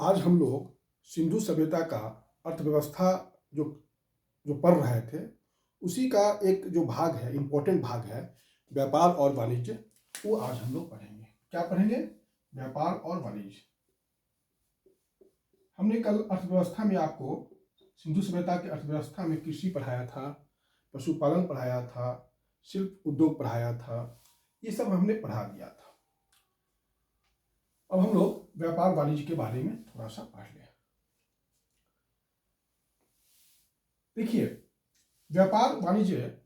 आज हम लोग सिंधु सभ्यता का अर्थव्यवस्था जो जो पढ़ रहे थे, उसी का एक जो भाग है, इम्पोर्टेंट भाग है, व्यापार और वाणिज्य, वो आज हम लोग पढ़ेंगे। क्या पढ़ेंगे? व्यापार और वाणिज्य। हमने कल अर्थव्यवस्था में आपको सिंधु सभ्यता की अर्थव्यवस्था में कृषि पढ़ाया था, पशुपालन पढ़ाया था, शिल्प उद्योग पढ़ाया था, ये सब हमने पढ़ा दिया था। अब हम लोग व्यापार वाणिज्य के बारे में थोड़ा सा पढ़ लें। देखिए, व्यापार वाणिज्य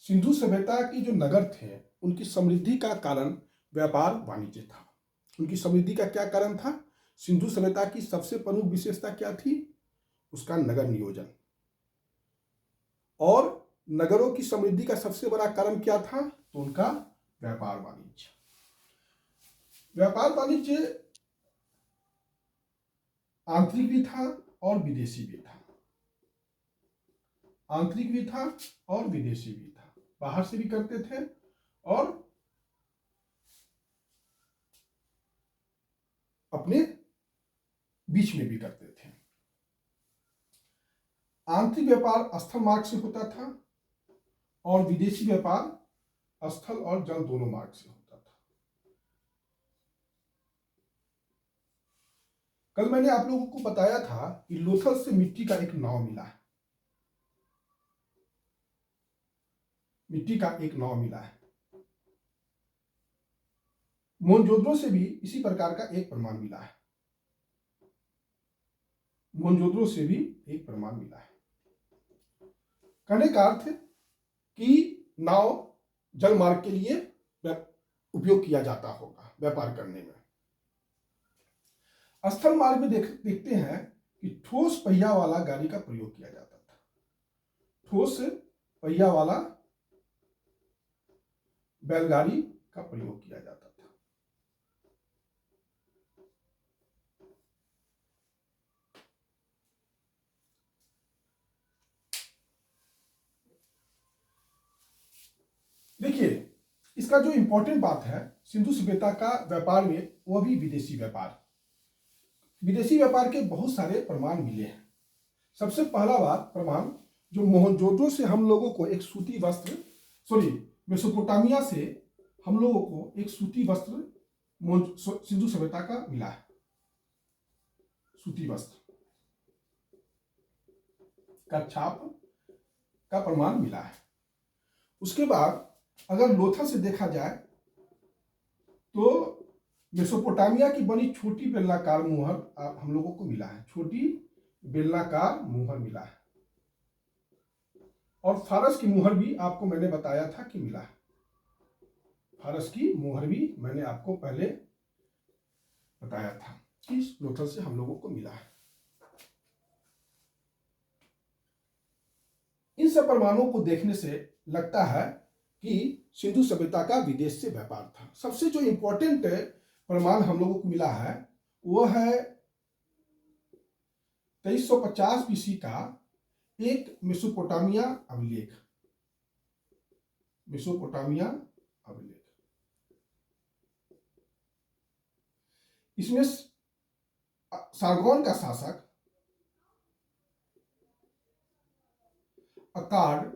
सिंधु सभ्यता की जो नगर थे, उनकी समृद्धि का कारण व्यापार वाणिज्य था। उनकी समृद्धि का क्या कारण था? सिंधु सभ्यता की सबसे प्रमुख विशेषता क्या थी? उसका नगर नियोजन। और नगरों की समृद्धि का सबसे बड़ा कारण क्या था? तो उनका व्यापार वाणिज्य। व्यापार वाणिज्य आंतरिक भी था और विदेशी भी था। आंतरिक भी था और विदेशी भी था। बाहर से भी करते थे और अपने बीच में भी करते थे। आंतरिक व्यापार स्थल मार्ग से होता था और विदेशी व्यापार स्थल और जल दोनों मार्ग से होता था। कल मैंने आप लोगों को बताया था कि लोथल से मिट्टी का एक नाव मिला है। मिट्टी का एक नाव मिला है। मोहनजोदड़ो से भी इसी प्रकार का एक प्रमाण मिला है। मोहनजोदड़ो से भी एक प्रमाण मिला है। कहने का अर्थ कि नाव जल मार्ग के लिए उपयोग किया जाता होगा व्यापार करने में। स्थल मार्ग में देखते हैं कि ठोस पहिया वाला गाड़ी का प्रयोग किया जाता था। ठोस पहिया वाला बैलगाड़ी का प्रयोग किया जाता था। देखिए, इसका जो इंपॉर्टेंट बात है सिंधु सभ्यता का व्यापार में, वह भी विदेशी व्यापार। विदेशी व्यापार के बहुत सारे प्रमाण मिले हैं। सबसे पहला बात प्रमाण, जो मोहनजोदड़ो से हम लोगों को एक सूती वस्त्र, मेसोपोटामिया से हम लोगों को एक सूती वस्त्र सिंधु सभ्यता का मिला है। सूती वस्त्र का छाप का प्रमाण मिला है। उसके बाद अगर लोथल से देखा जाए तो मेसोपोटामिया की बनी छोटी बेलनाकार मुहर हम लोगों को मिला है। छोटी बेलनाकार मुहर मिला है। और फारस की मुहर भी आपको मैंने बताया था कि मिला है। फारस की मुहर भी मैंने आपको पहले बताया था कि लोथल से हम लोगों को मिला है। इन सब प्रमाणों को देखने से लगता है कि सिंधु सभ्यता का विदेश से व्यापार था। सबसे जो इंपॉर्टेंट प्रमाण हम लोगों को मिला है वह है 2350 BC का एक मेसोपोटामिया अभिलेख। मेसोपोटामिया अभिलेख, इसमें सारगोन का शासक अकाड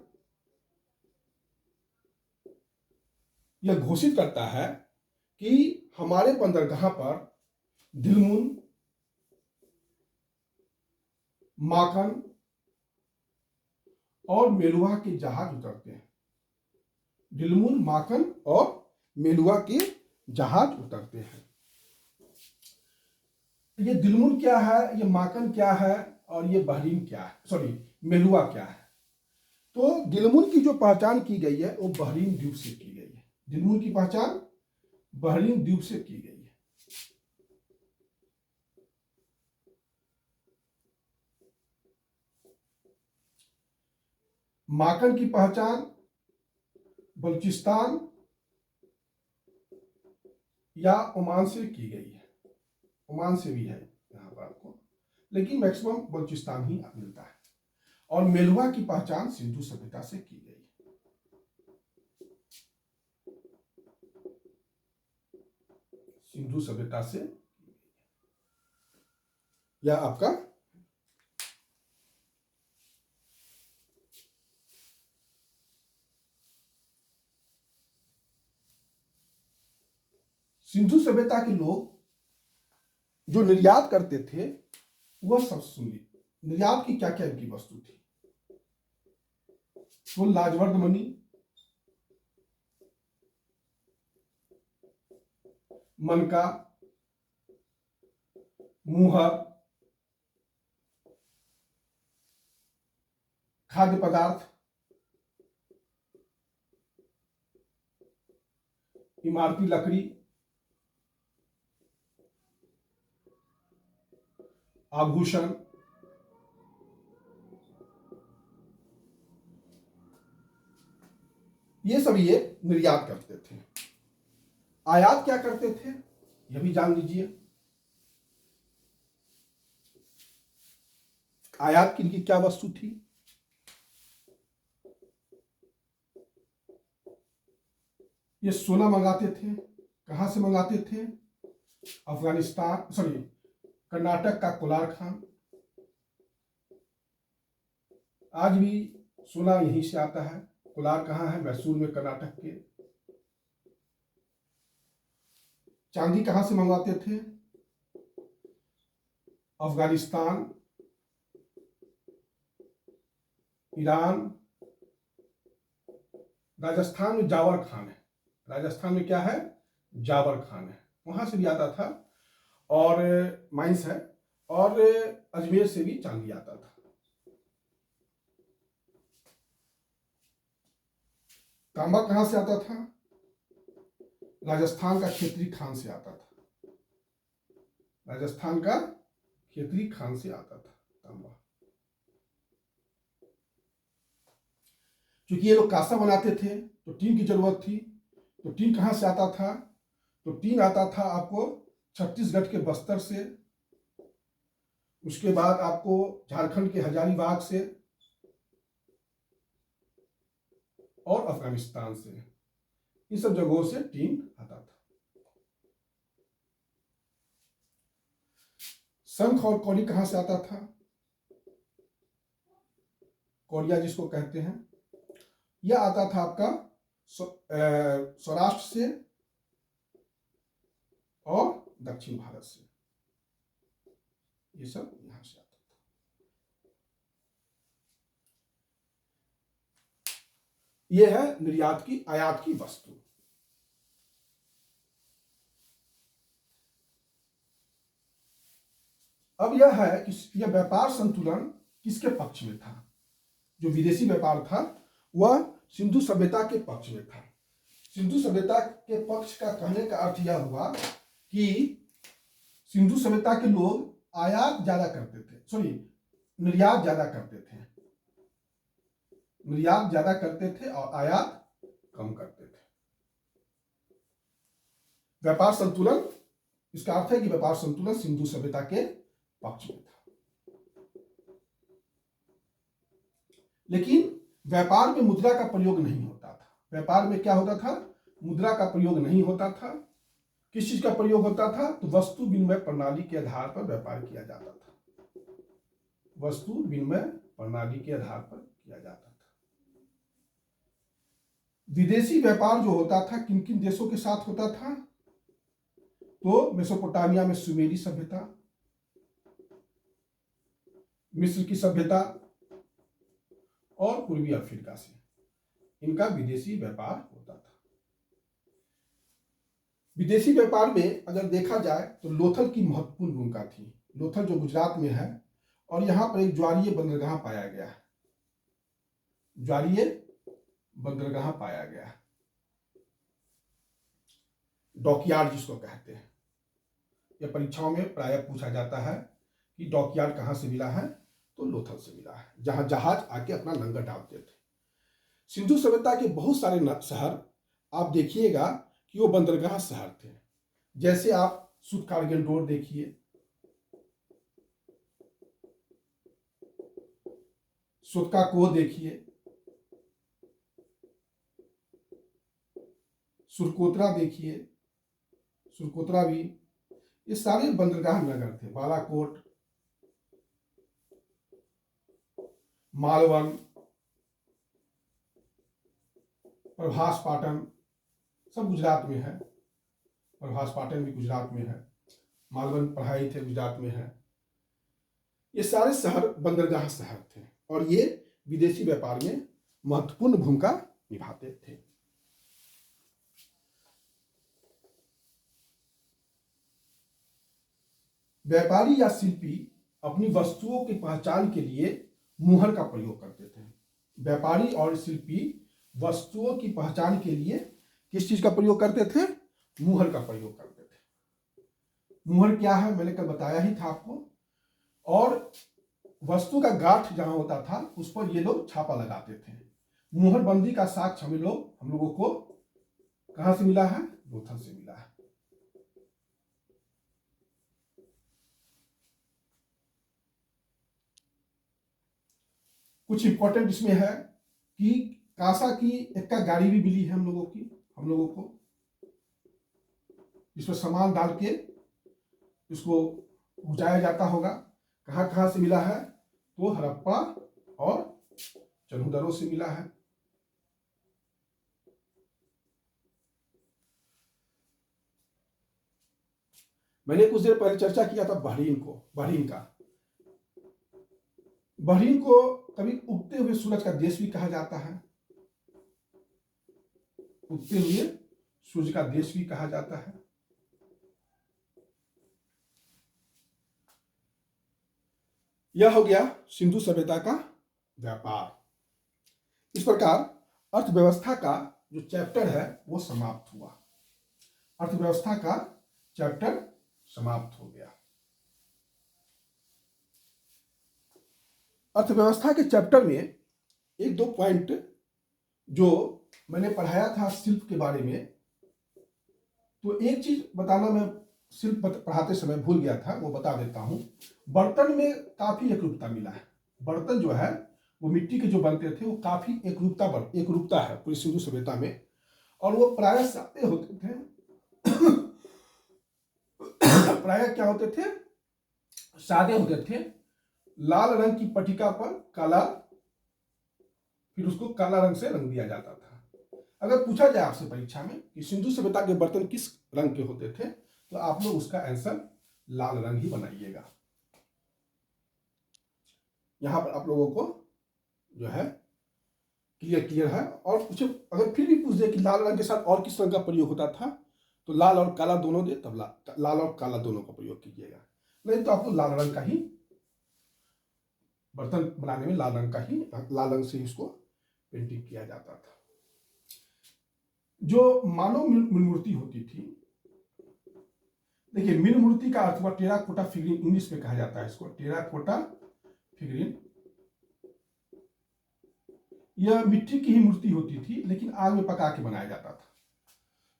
यह घोषित करता है कि हमारे बंदरगाह पर दिलमुन, माकन और मेलुआ के जहाज उतरते हैं। दिलमुन, माकन और मेलुआ के जहाज उतरते हैं। ये दिलमुन क्या है, ये माकन क्या है और ये बहरीन क्या है, मेलुआ क्या है? तो दिलमुन की जो पहचान की गई है वो बहरीन द्वीप से की गई है। दिलमुन की पहचान बहरीन द्वीप से की गई है। माकन की पहचान बलूचिस्तान या ओमान से की गई है। ओमान से भी है यहाँ पर आपको, लेकिन मैक्सिमम बलूचिस्तान ही मिलता है। और मेलुआ की पहचान सिंधु सभ्यता से की गई। सिंधु सभ्यता से। यह आपका सिंधु सभ्यता के लोग जो निर्यात करते थे वह सब सुनिए। निर्यात की क्या क्या इनकी वस्तु थी? तो लाजवर्द मणि, मनका, मुहर, खाद्य पदार्थ, इमारती लकड़ी, आभूषण, ये सब ये निर्यात करते थे। आयात क्या करते थे यह भी जान लीजिए। आयात की क्या वस्तु थी? ये सोना मंगाते थे। कहां से मंगाते थे? अफगानिस्तान, सॉरी, कर्नाटक का कोलार खान। आज भी सोना यहीं से आता है। कोलार कहाँ है? मैसूर में, कर्नाटक के। चांदी कहां से मंगवाते थे? अफगानिस्तान, ईरान, राजस्थान में जावर खान है। राजस्थान में क्या है? जावर खान है, वहां से भी आता था। और माइंस है। और अजमेर से भी चांदी आता था। तांबा कहां से आता था? राजस्थान का खेतरी खान से आता था। राजस्थान का खेतरी खान से आता था तांबा। क्योंकि ये लोग कांसा बनाते थे तो टीन की जरूरत थी। तो टीन कहां से आता था? तो टीन आता था आपको छत्तीसगढ़ के बस्तर से, उसके बाद आपको झारखंड के हजारीबाग से और अफगानिस्तान से। इन सब जगहों से टीन आता था। शंख और कौड़ी कहां से आता था? कोरिया जिसको कहते हैं, यह आता था आपका सौराष्ट्र से और दक्षिण भारत से। ये सब यहां से आता था। यह है निर्यात की, आयात की वस्तु। अब यह है कि यह व्यापार संतुलन किसके पक्ष में था? जो विदेशी व्यापार था वह सिंधु सभ्यता के पक्ष में था। सिंधु सभ्यता के पक्ष का कहने का अर्थ यह हुआ कि सिंधु सभ्यता के लोग आयात ज्यादा करते थे, सॉरी, निर्यात ज्यादा करते थे। निर्यात ज्यादा करते थे और आयात कम करते थे। व्यापार संतुलन, इसका अर्थ है कि व्यापार संतुलन सिंधु सभ्यता के पक्ष में था। लेकिन व्यापार में मुद्रा का प्रयोग नहीं होता था। व्यापार में क्या होता था? मुद्रा का प्रयोग नहीं होता था। किस चीज का प्रयोग होता था? तो वस्तु विनिमय प्रणाली के आधार पर व्यापार किया जाता था। वस्तु विनिमय प्रणाली के आधार पर किया जाता था। विदेशी व्यापार जो होता था किन किन देशों के साथ होता था? तो मेसोपोटामिया में सुमेरी सभ्यता, मिस्र की सभ्यता और पूर्वी अफ्रीका से, इनका विदेशी व्यापार होता था। विदेशी व्यापार में अगर देखा जाए तो लोथल की महत्वपूर्ण भूमिका थी। लोथल जो गुजरात में है, और यहां पर एक ज्वारीय बंदरगाह पाया गया है। ज्वारीय बंदरगाह पाया गया है, डॉकयार्ड जिसको कहते हैं। यह परीक्षाओं में प्रायः पूछा जाता है कि डॉकयार्ड कहां से मिला है? तो लोथल से मिला है, जहां जहाज आके अपना लंगर डालते थे। सिंधु सभ्यता के बहुत सारे शहर आप देखिएगा कि वो बंदरगाह शहर थे। जैसे आप सुतकारगिल रोड देखिए, सुतका कोह देखिए, सुरकोतरा देखिए, सुरकोतरा भी, ये सारे बंदरगाह नगर थे। बालाकोट, मालवन, प्रभास पाटन सब गुजरात में है। प्रभास पाटन भी गुजरात में है, मालवन पढ़ाई थे गुजरात में है। ये सारे शहर बंदरगाह शहर थे और ये विदेशी व्यापार में महत्वपूर्ण भूमिका निभाते थे। व्यापारी या शिल्पी अपनी वस्तुओं की पहचान के लिए मुहर का प्रयोग करते थे। व्यापारी और शिल्पी वस्तुओं की पहचान के लिए किस चीज का प्रयोग करते थे? मुहर का प्रयोग करते थे। मुहर क्या है मैंने कल बताया ही था आपको। और वस्तु का गांठ जहां होता था उस पर ये लोग छापा लगाते थे। मुहरबंदी का साक्ष्य हम लोगों को कहां से मिला है? लोथल से मिला है। कुछ इंपॉर्टेंट इसमें है कि कांसा की एक्का गाड़ी भी मिली है हम लोगों को इसमें सामान डाल के इसको पहुंचाया जाता होगा। कहां कहां से मिला है? तो हड़प्पा और चन्हूदरों से मिला है। मैंने कुछ देर पहले चर्चा किया था बहरीन को कभी उगते हुए सूरज का देश भी कहा जाता है। उगते हुए सूरज का देश भी कहा जाता है। यह हो गया सिंधु सभ्यता का व्यापार। इस प्रकार अर्थव्यवस्था का जो चैप्टर है वो समाप्त हुआ। अर्थव्यवस्था का चैप्टर समाप्त हो गया। अर्थव्यवस्था के चैप्टर में एक दो पॉइंट जो मैंने पढ़ाया था शिल्प के बारे में, तो एक चीज बताना मैं शिल्प पढ़ाते समय भूल गया था, वो बता देता हूं। बर्तन में काफी एकरूपता मिला है। बर्तन जो है वो मिट्टी के जो बनते थे वो काफी एकरूपता है पूरी सिंधु सभ्यता में। और वो प्रायः सादे होते थे। प्रायः क्या होते थे? सादे होते थे। लाल रंग की पट्टिका पर काला, फिर उसको काला रंग से रंग दिया जाता था। अगर पूछा जाए आपसे परीक्षा में कि सिंधु सभ्यता के बर्तन किस रंग के होते थे, तो आप लोग उसका आंसर लाल रंग ही बनाइएगा। यहां पर आप लोगों को जो है क्लियर है। और कुछ अगर फिर भी पूछ दे कि लाल रंग के साथ और किस रंग का प्रयोग होता था, तो लाल और काला दोनों दे, तब लाल और काला दोनों का प्रयोग कीजिएगा। नहीं तो आपको लाल रंग का ही, बर्तन बनाने में लाल रंग से ही उसको पेंटिंग किया जाता था। जो मानव मूर्ति होती थी, देखिए मीन मूर्ति का अर्थ हुआ टेराकोटा फिगरिन, इंग्लिश में कहा जाता है इसको टेराकोटा फिगरिन। यह मिट्टी की ही मूर्ति होती थी लेकिन आग में पका के बनाया जाता था।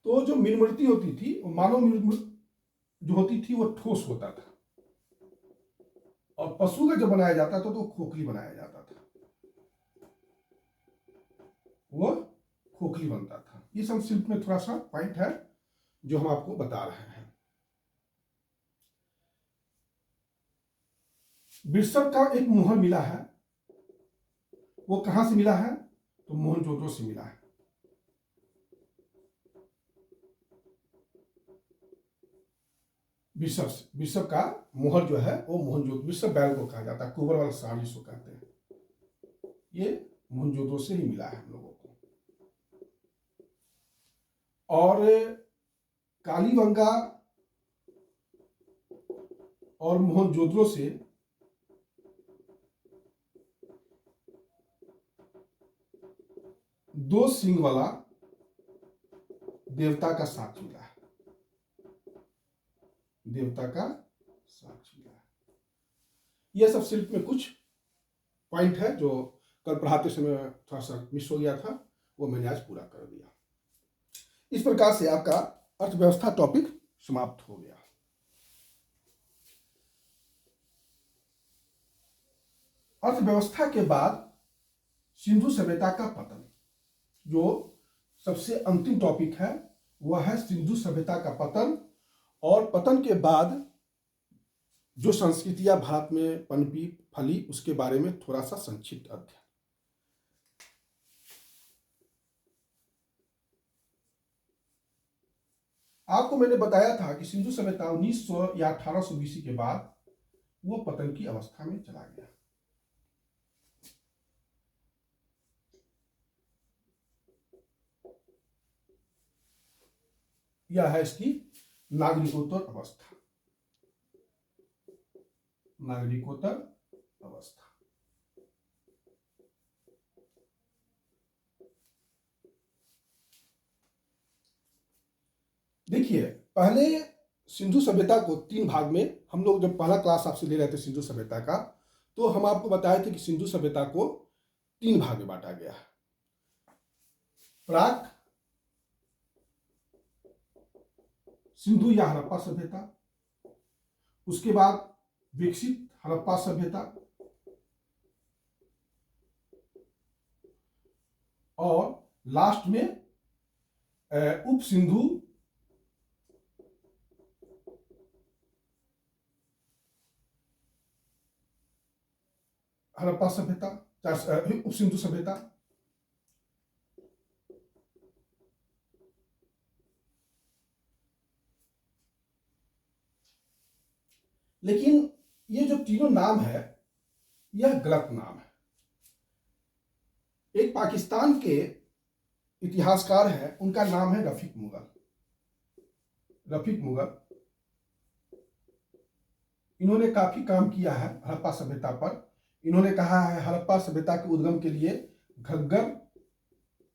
तो जो मीन मूर्ति होती थी, मानव जो होती थी वो ठोस होता था, और पशु का जब बनाया जाता था तो खोखली बनाया जाता था, वो खोखली बनता था। ये सब शिल्प में थोड़ा सा पॉइंट है जो हम आपको बता रहे हैं। बिरसर का एक मुहर मिला है, वो कहां से मिला है? तो मोहनजोदड़ो से मिला है। बिरसर का मुहर जो है वो मोहनजोदड़ो, बिरसर बैल को कहा जाता है, कुबर वाला साड़ी जिसको कहते हैं, ये मोहनजोदड़ो से ही मिला है हम लोगों को। और कालीबंगा और मोहनजोदड़ो से दो सिंग वाला देवता का साक्ष्य मिला है। देवता का साक्ष्य मिला है। यह सब शिल्प में कुछ पॉइंट है जो कल पढ़ाते समय थोड़ा सा मिस हो गया था, वो मैंने आज पूरा कर दिया। इस प्रकार से आपका अर्थव्यवस्था टॉपिक समाप्त हो गया। अर्थव्यवस्था के बाद सिंधु सभ्यता का पतन, जो सबसे अंतिम टॉपिक है, वह है सिंधु सभ्यता का पतन। और पतन के बाद जो संस्कृतियां भारत में पनपी फली उसके बारे में थोड़ा सा संक्षिप्त अध्ययन। आपको मैंने बताया था कि सिंधु सभ्यता 1900 या 1800 बीसी के बाद वो पतन की अवस्था में चला गया। यह है इसकी नागरिकोत्तर अवस्था। नागरिकोत्तर अवस्था। देखिए, पहले सिंधु सभ्यता को 3 भाग में, हम लोग जब पहला क्लास आपसे ले रहे थे सिंधु सभ्यता का, तो हम आपको बताए थे कि सिंधु सभ्यता को 3 भाग में बांटा गया है। प्राक सिंधु या हड़प्पा सभ्यता, उसके बाद विकसित हड़प्पा सभ्यता, और लास्ट में उप सिंधु हड़प्पा सभ्यता, उप सिंधु सभ्यता। लेकिन ये जो तीनों नाम है यह गलत नाम है। एक पाकिस्तान के इतिहासकार हैं, उनका नाम है रफीक मुगल। रफीक मुगल, इन्होंने काफी काम किया है हड़प्पा सभ्यता पर। इन्होंने कहा है हड़प्पा सभ्यता के उद्गम के लिए घग्गर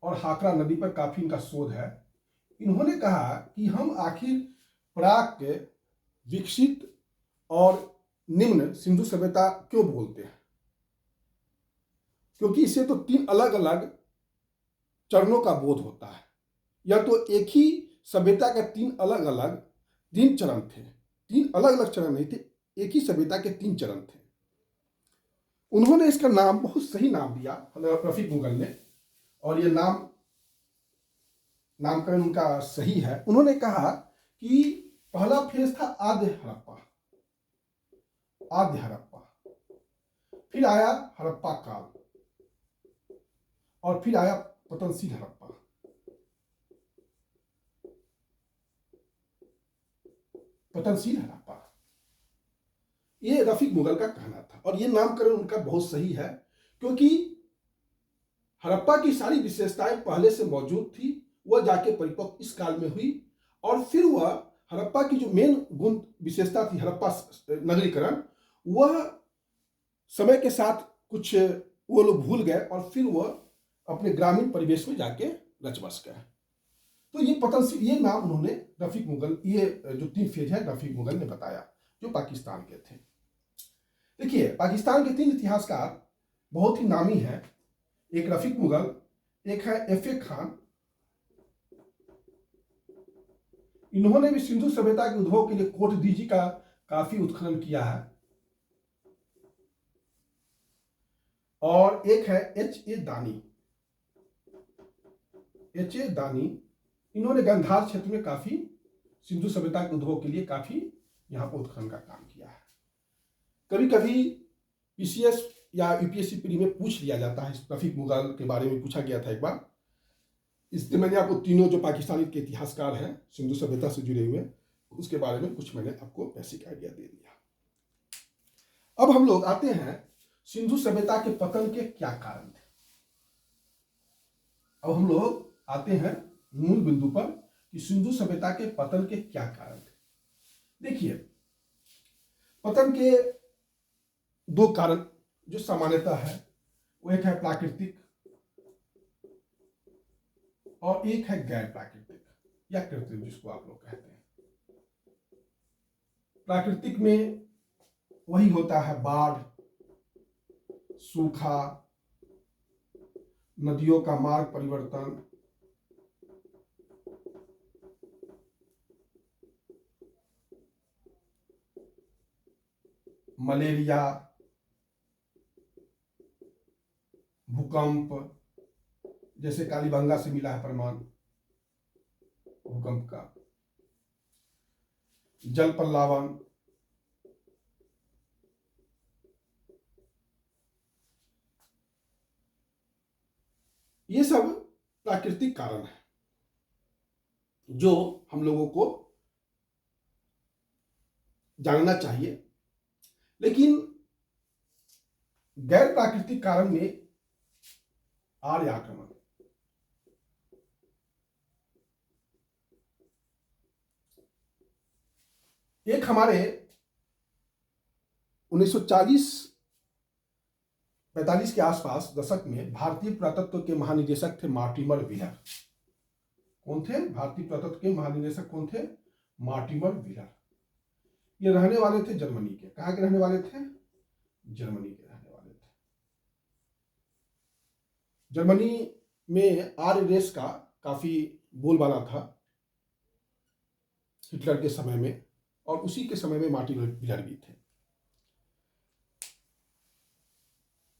और हाकरा नदी पर काफी इनका शोध है। इन्होंने कहा कि हम आखिर प्राक के विकसित और निम्न सिंधु सभ्यता क्यों बोलते हैं, क्योंकि इससे तो 3 अलग अलग चरणों का बोध होता है। यह तो एक ही सभ्यता के 3 अलग अलग 3 चरण थे। 3 अलग अलग चरण नहीं थे, एक ही सभ्यता के 3 चरण थे। उन्होंने इसका नाम बहुत सही नाम दिया रफीक मुगल ने, और यह नामकरण उनका सही है। उन्होंने कहा कि पहला फेज था आद्य हड़प्पा, आद्य हड़प्पा, फिर आया हड़प्पा काल, और फिर आया पतनशील हड़प्पा। पतनशील हड़प्पा, ये रफीक मुगल का कहना था, और ये नामकरण उनका बहुत सही है, क्योंकि हड़प्पा की सारी विशेषताएं पहले से मौजूद थी, वह जाके परिपक्व इस काल में हुई, और फिर वह हड़प्पा की जो मेन गुण विशेषता थी हड़प्पा नगरीकरण, वह समय के साथ कुछ वो लोग भूल गए, और फिर वह अपने ग्रामीण परिवेश में जाके रच बस गए। तो ये पतनशील, ये नाम उन्होंने रफीक मुगल, ये जो 3 फेज है रफीक मुगल ने बताया, जो पाकिस्तान के थे। देखिए, पाकिस्तान के 3 इतिहासकार बहुत ही नामी हैं। एक रफीक मुगल, एक है एफ.ए. खान। इन्होंने भी सिंधु सभ्यता के उद्भव के लिए कोट दीजी का काफी उत्खनन किया है। और एक है एच.ए. दानी। एच.ए. दानी, इन्होंने गंधार क्षेत्र में काफी सिंधु सभ्यता के उद्भव के लिए काफी यहां पर उत्खनन का काम किया है। कभी कभी पीसीएस या यूपीएससी प्री में पूछ लिया जाता है, रफीक मुगल के बारे में पूछा गया था एक बार। इसलिए मैंने आपको तीनों जो पाकिस्तानी के इतिहासकार हैं सिंधु सभ्यता से जुड़े हुए, उसके बारे में कुछ मैंने आपको बेसिक आइडिया दे दिया। अब हम लोग आते हैं सिंधु सभ्यता के पतन के क्या कारण थे। अब हम लोग आते हैं मूल बिंदु पर कि सिंधु सभ्यता के पतन के क्या कारण थे। देखिए, पतन के 2 कारण जो सामान्यतः है, वो एक है प्राकृतिक और एक है गैर प्राकृतिक या कृत्रिम, जिसको आप लोग कहते हैं। प्राकृतिक में वही होता है बाढ़, सूखा, नदियों का मार्ग परिवर्तन, मलेरिया, भूकंप, जैसे कालीबंगा से मिला है प्रमाण भूकंप का, जल पल्लावन, ये सब प्राकृतिक कारण है जो हम लोगों को जानना चाहिए। लेकिन गैर प्राकृतिक कारण में आर्य आक्रमण, एक हमारे 1940-45 के आसपास दशक में भारतीय पुरातत्व के महानिदेशक थे मॉर्टिमर व्हीलर। कौन थे भारतीय पुरातत्व के महानिदेशक? कौन थे? Mortimer wheeler. ये रहने वाले थे जर्मनी के। कहाँ के रहने वाले थे? जर्मनी के रहने वाले थे। जर्मनी में आर्य रेस का काफी बोलबाला था हिटलर के समय में, और उसी के समय में मॉर्टिमर व्हीलर भी थे।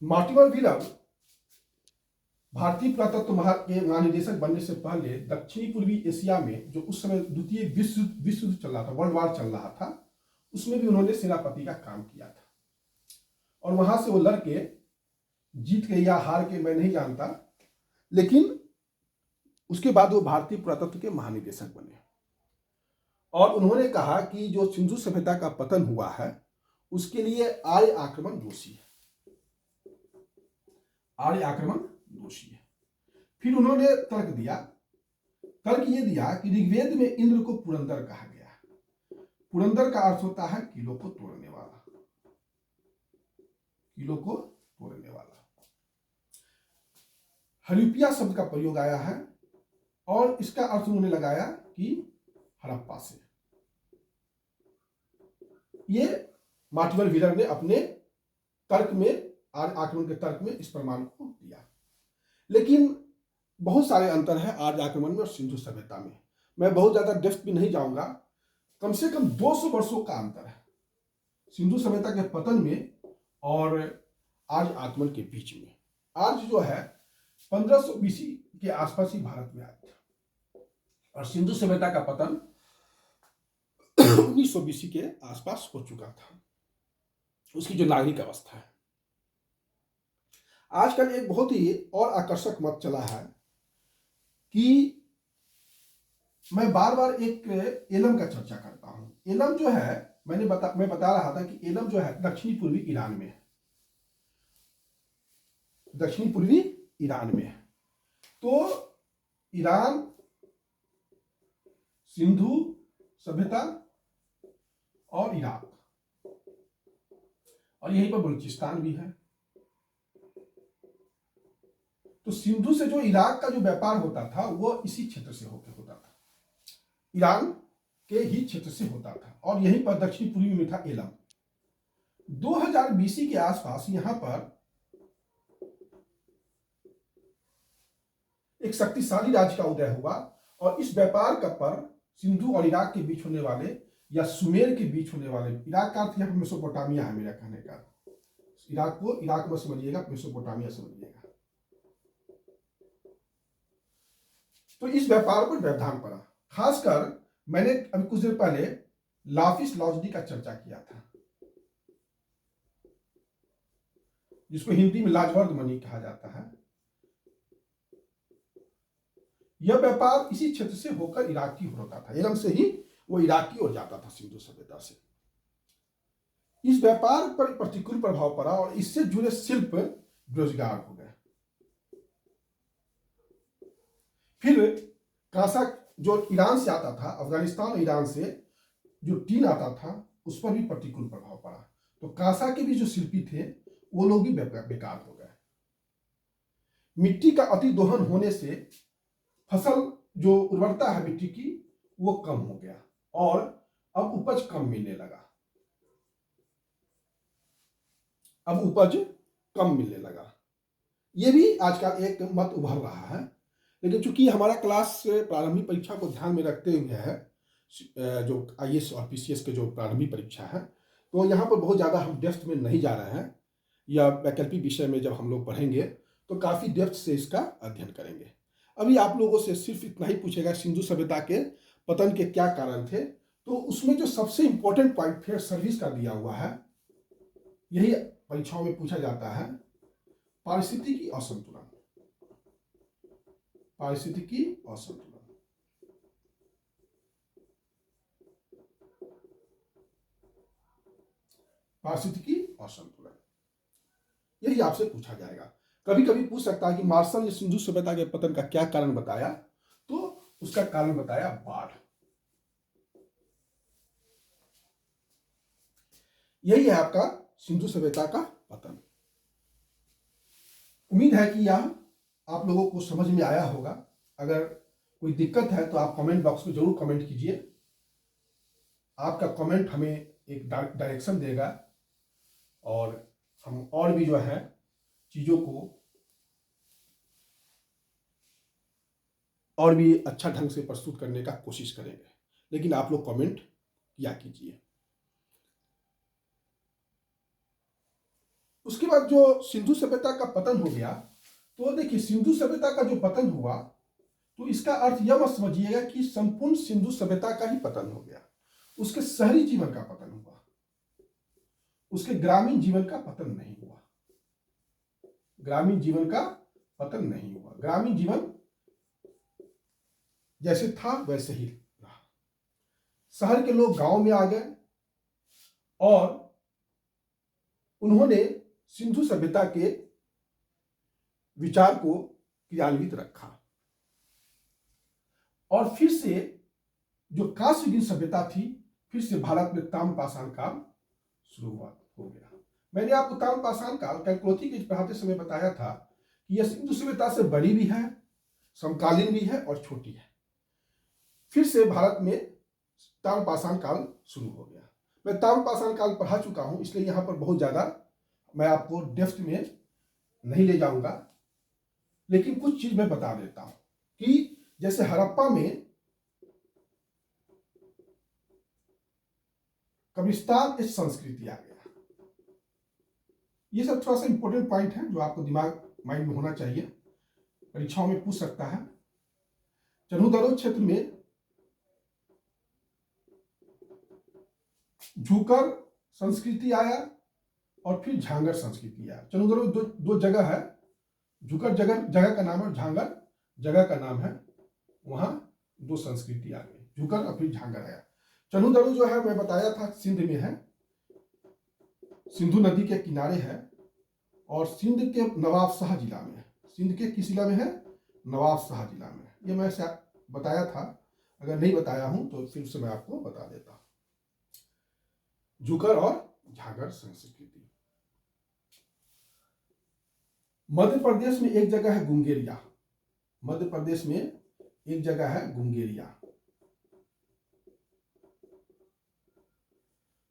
मॉर्टिमर व्हीलर भारतीय पुरातत्व के महानिदेशक बनने से पहले दक्षिणी पूर्वी एशिया में, जो उस समय द्वितीय विश्व युद्ध चल रहा था, वर्ल्ड वार चल रहा था, उसमें भी उन्होंने सेनापति का काम किया था। और वहां से वो लड़के जीत के या हार के मैं नहीं जानता, लेकिन उसके बाद वो भारतीय पुरातत्व के महानिदेशक बने। और उन्होंने कहा कि जो सिंधु सभ्यता का पतन हुआ है उसके लिए आर्य आक्रमण दोषी है, आर्य आक्रमण दोषी है। फिर उन्होंने तर्क दिया, तर्क ये दिया कि ऋग्वेद में इंद्र को पुरंदर कहा गया। पुरंदर का अर्थ होता है किलो को तोड़ने वाला, किलो को तोड़ने वाला। हरिप्पिया शब्द का प्रयोग आया है और इसका अर्थ उन्होंने लगाया कि हड़प्पा से। ये मॉर्टिमर व्हीलर ने अपने तर्क में, आर्य आक्रमण के तर्क में इस प्रमाण को दिया। लेकिन बहुत सारे अंतर है आर्य आक्रमण में और सिंधु सभ्यता में। मैं बहुत ज्यादा डेप्थ भी नहीं जाऊंगा, कम से कम 200 वर्षों का अंतर है सिंधु सभ्यता के पतन में और आर्य आक्रमण के बीच में। आर्य जो है 1500 बीसी के आसपास ही भारत में आया था और सिंधु सभ्यता का पतन 1900 बीसी के आसपास हो चुका था, उसकी जो नागरिक अवस्था है। आजकल एक बहुत ही और आकर्षक मत चला है कि मैं बार बार एक एलम का चर्चा करता हूं। एलम जो है, मैं बता रहा था कि एलम जो है दक्षिणी पूर्वी ईरान में है, दक्षिणी पूर्वी ईरान में है। तो ईरान, सिंधु सभ्यता और इराक, और यहीं पर बलूचिस्तान भी है। तो सिंधु से जो इराक का जो व्यापार होता था वो इसी क्षेत्र से होकर होता था, ईरान के ही क्षेत्र से होता था, और यहीं पर दक्षिणी पूर्वी में था एलम। 2000 बीसी के आसपास यहां पर एक शक्तिशाली राज्य का उदय हुआ, और इस व्यापार का पर सिंधु और इराक के बीच होने वाले या सुमेर के बीच होने वाले, इराक का अर्थ यहाँ मेसोपोटामिया है मेरा कहने का, इराक को इराक में समझिएगा, मेसोपोटामिया समझिएगा। तो इस व्यापार पर व्यवधान पड़ा। खासकर मैंने अभी कुछ देर पहले लाफिस लाउजडी का चर्चा किया था, जिसको हिंदी में लाजवर्द मनी कहा जाता है। यह व्यापार इसी क्षेत्र से होकर इराक की होता था, एलम से ही वो इराक की ओर जाता था सिंधु सभ्यता से। इस व्यापार पर प्रतिकूल प्रभाव पड़ा और इससे जुड़े शिल्प बेरोजगार हो गए। फिर कांसा जो ईरान से आता था, अफगानिस्तान और ईरान से जो टीन आता था, उस पर भी प्रतिकूल प्रभाव पड़ा। तो कांसा के भी जो शिल्पी थे वो लोग भी बेकार हो गए। मिट्टी का अति दोहन होने से फसल जो उर्वरता है मिट्टी की वो कम हो गया और अब उपज कम मिलने लगा, अब उपज कम मिलने लगा। ये भी आज का एक मत उभर रहा है। लेकिन चूंकि हमारा क्लास प्रारंभिक परीक्षा को ध्यान में रखते हुए है, जो आईएएस और पीसीएस के जो प्रारंभिक परीक्षा है, तो यहाँ पर बहुत ज़्यादा हम डेप्थ में नहीं जा रहे हैं, या वैकल्पिक विषय में जब हम लोग पढ़ेंगे तो काफ़ी डेप्थ से इसका अध्ययन करेंगे। अभी आप लोगों से सिर्फ इतना ही पूछेगा सिंधु सभ्यता के पतन के क्या कारण थे, तो उसमें जो सबसे इंपॉर्टेंट पॉइंट फेयर सर्विस का दिया हुआ है, यही परीक्षाओं में पूछा जाता है, पारिस्थितिकी असंतुलन। पारिस्थितिकी असंतुलन। पारिस्थितिकी असंतुलन, यही आपसे पूछा जाएगा। कभी कभी पूछ सकता है कि मार्शल ने सिंधु सभ्यता के पतन का क्या कारण बताया, तो उसका कारण बताया बाढ़। यही है आपका सिंधु सभ्यता का पतन। उम्मीद है कि यह आप लोगों को समझ में आया होगा। अगर कोई दिक्कत है तो आप कमेंट बॉक्स में जरूर कमेंट कीजिए। आपका कमेंट हमें एक डायरेक्शन देगा और हम और भी जो है चीज़ों को और भी अच्छा ढंग से प्रस्तुत करने का कोशिश करेंगे, लेकिन आप लोग कमेंट किया कीजिए। उसके बाद जो सिंधु सभ्यता का पतन हो गया, तो देखिए सिंधु सभ्यता का जो पतन हुआ, तो इसका अर्थ यह मत समझिएगा कि संपूर्ण सिंधु सभ्यता का ही पतन हो गया। उसके शहरी जीवन का पतन हुआ, उसके ग्रामीण जीवन का पतन नहीं हुआ। ग्रामीण जीवन का पतन नहीं हुआ। ग्रामीण जीवन जैसे था वैसे ही रहा। शहर के लोग गांव में आ गए और उन्होंने सिंधु सभ्यता के विचार को क्रियान्वित रखा और फिर से जो कांस्ययुगीन सभ्यता थी, फिर से भारत में ताम्रपाषाण काल शुरुआत हो गया। मैंने आपको ताम्रपाषाण काल कैलकुलेथी के पढ़ाते समय बताया था कि यह सिंधु सभ्यता से बड़ी भी है, समकालीन भी है और छोटी है। फिर से भारत में ताम्रपाषाण काल शुरू हो गया। मैं ताम्रपाषाण काल पढ़ा चुका हूं, इसलिए यहां पर बहुत ज्यादा मैं आपको डेप्थ में नहीं ले जाऊंगा, लेकिन कुछ चीज मैं बता देता हूं कि जैसे हड़प्पा में कब्रिस्तान एक संस्कृति आ गया। ये सब थोड़ा सा इंपॉर्टेंट पॉइंट है जो आपको दिमाग माइंड में होना चाहिए, परीक्षाओं में पूछ सकता है। चन्हू क्षेत्र में झूकर संस्कृति आया और फिर झांगर संस्कृति आया। चन्हू दो जगह है, झूकर जगह का नाम है, झांगर जगह का नाम है। वहां दो संस्कृति आ गई, झूकर और फिर झांगर आया। चन्हू जो है मैं बताया था सिंध में है, सिंधु नदी के किनारे है और सिंध के नवाबशाह जिला में है। सिंध के किस जिला में है? नवाबशाह जिला में। ये मैं बताया था, अगर नहीं बताया हूं तो फिर से मैं आपको बता देता हूं। झूकर और झांगर संस्कृति। मध्य प्रदेश में एक जगह है गुंगेरिया। मध्य प्रदेश में एक जगह है गुंगेरिया।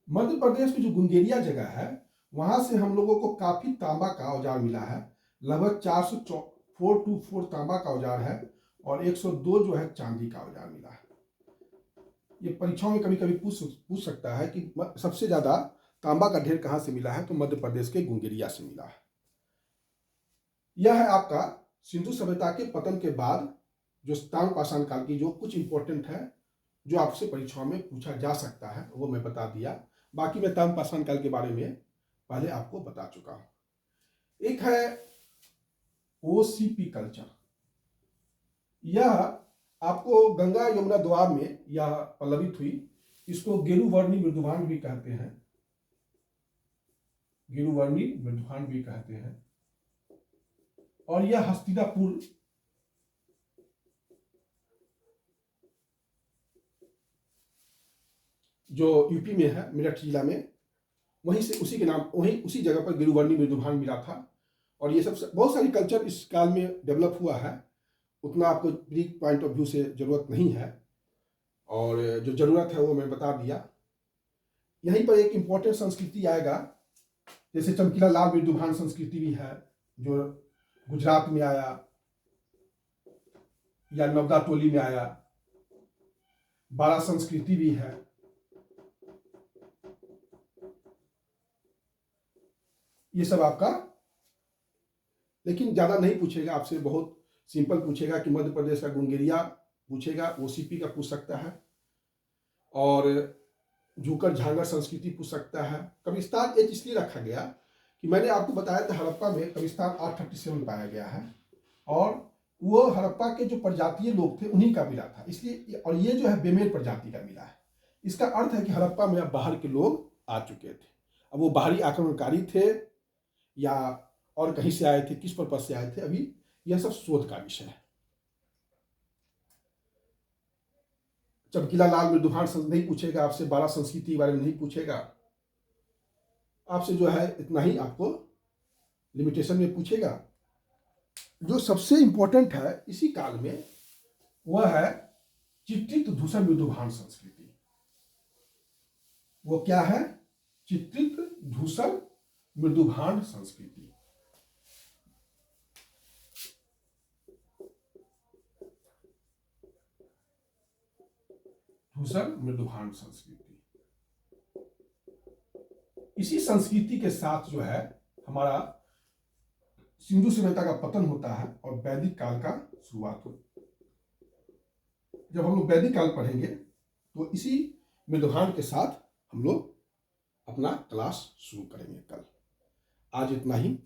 मध्य प्रदेश में जो गुंगेरिया जगह है, वहां से हम लोगों को काफी तांबा का औजार मिला है। लगभग 424 तांबा का औजार है और 102 जो है चांदी का औजार मिला है। ये परीक्षाओं में कभी कभी पूछ सकता है कि सबसे ज्यादा तांबा का ढेर कहां से मिला है, तो मध्य प्रदेश के गुंगेरिया से मिला है। यह है आपका सिंधु सभ्यता के पतन के बाद जो ताम्रपाषाण काल की जो कुछ इंपॉर्टेंट है, जो आपसे परीक्षाओं में पूछा जा सकता है, वो मैं बता दिया। बाकी मैं ताम्रपाषाण काल के बारे में पहले आपको बता चुका हूं। एक है ओसीपी कल्चर। यह आपको गंगा यमुना द्वार में यह पल्लवित हुई। इसको गेरुवर्णी मृदुभांड भी कहते हैं, गेरुवर्णी मृदुभांड भी कहते हैं। और यह हस्तिनापुर जो यूपी में है, मेरठ जिला में, वहीं से उसी के नाम, वहीं उसी जगह पर गेरुवर्णी मृदुभांड मिला था। और ये सब बहुत सारी कल्चर इस काल में डेवलप हुआ है। उतना आपको ब्रीफ पॉइंट ऑफ व्यू से जरूरत नहीं है, और जो जरूरत है वो मैं बता दिया। यहीं पर एक इंपॉर्टेंट संस्कृति आएगा, जैसे चमकीला लाल मृदुभांड संस्कृति भी है जो गुजरात में आया या नवदा टोली में आया। बारा संस्कृति भी है। ये सब आपका, लेकिन ज्यादा नहीं पूछेगा आपसे, बहुत सिंपल पूछेगा कि मध्य प्रदेश का गुंगेरिया पूछेगा, ओसीपी का पूछ सकता है, और झूकर झांगर संस्कृति पूछ सकता है। कब्रिस्तान एक इसलिए रखा गया कि मैंने आपको बताया था हड़प्पा में कब्रिस्तान 837 पाया गया है और वो हड़प्पा के जो प्रजातीय लोग थे उन्हीं का मिला था, इसलिए। और ये जो है बेमेल प्रजाति का मिला है। इसका अर्थ है कि हड़प्पा में अब बाहर के लोग आ चुके थे। अब वो बाहरी आक्रमणकारी थे या और कहीं से आए थे, किस पर्पज से आए थे, अभी यह सब शोध का विषय है। चमकीला लाल मृदुभान नहीं पूछेगा आपसे, 12 संस्कृति के बारे में नहीं पूछेगा आपसे, जो है इतना ही आपको लिमिटेशन में पूछेगा। जो सबसे इंपॉर्टेंट है इसी काल में वह है चित्रित धूसर मृदुभान संस्कृति। वो क्या है? चित्रित धूसर मृदुभान संस्कृति। धूसर मृदुभान संस्कृति। इसी संस्कृति के साथ जो है हमारा सिंधु सभ्यता का पतन होता है और वैदिक काल का शुरुआत होती है। जब हम लोग वैदिक काल पढ़ेंगे तो इसी मृदुभान के साथ हम लोग अपना क्लास शुरू करेंगे कल। आज इतना ही।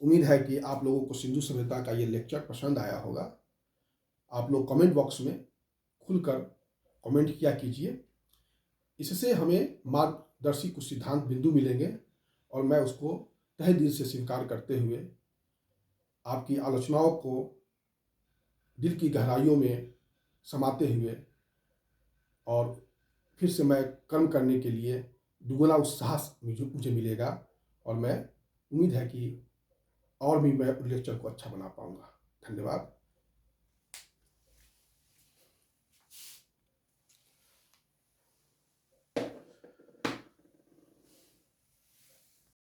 उम्मीद है कि आप लोगों को सिंधु सभ्यता का ये लेक्चर पसंद आया होगा। आप लोग कमेंट बॉक्स में खुलकर कमेंट किया कीजिए। इससे हमें मार्गदर्शी कुछ सिद्धांत बिंदु मिलेंगे और मैं उसको तहे दिल से स्वीकार करते हुए आपकी आलोचनाओं को दिल की गहराइयों में समाते हुए और फिर से मैं कर्म करने के लिए दुगना उत्साह मुझे मिलेगा और मैं उम्मीद है कि और भी मैं लेक्चर को अच्छा बना पाऊंगा। धन्यवाद।